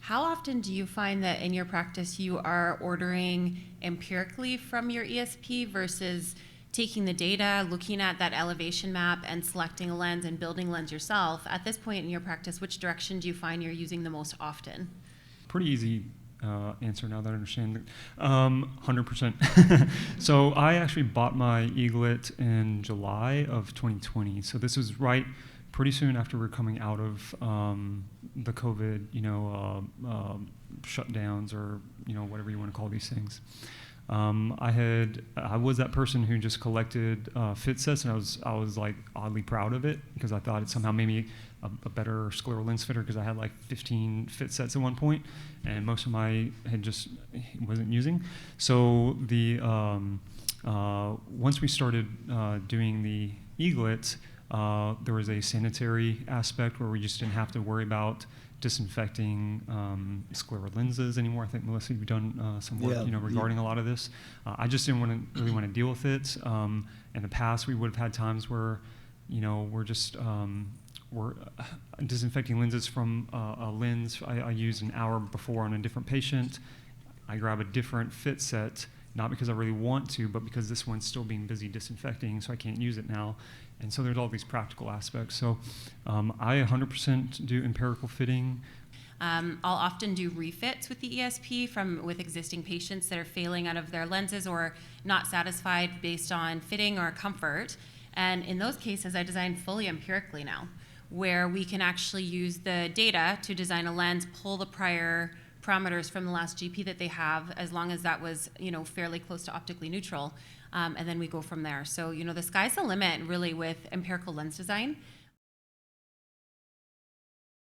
How often do you find that in your practice you are ordering empirically from your ESP versus taking the data, looking at that elevation map and selecting a lens and building a lens yourself? At this point in your practice, which direction do you find you're using the most often? Pretty easy answer now that I understand it. 100%. So I actually bought my eaglet in July of 2020. So this was pretty soon after we're coming out of the COVID, shutdowns, or whatever you want to call these things. I was that person who just collected fit sets, and I was like oddly proud of it because I thought it somehow made me a better scleral lens fitter, because I had like 15 fit sets at one point, and most of my had just wasn't using. So once we started doing the eaglet, there was a sanitary aspect where we just didn't have to worry about disinfecting scleral lenses anymore. I think, Melissa, you've done some work regarding a lot of this. I just didn't really want to deal with it. In the past, we would have had times where we're disinfecting lenses from a lens I used an hour before on a different patient. I grab a different fit set, not because I really want to, but because this one's still being busy disinfecting, so I can't use it now. And so there's all these practical aspects. So I 100% do empirical fitting. I'll often do refits with the ESP with existing patients that are failing out of their lenses or not satisfied based on fitting or comfort. And in those cases, I design fully empirically now, where we can actually use the data to design a lens, pull the prior parameters from the last GP that they have, as long as that was fairly close to optically neutral. And then we go from there. So, the sky's the limit really with empirical lens design.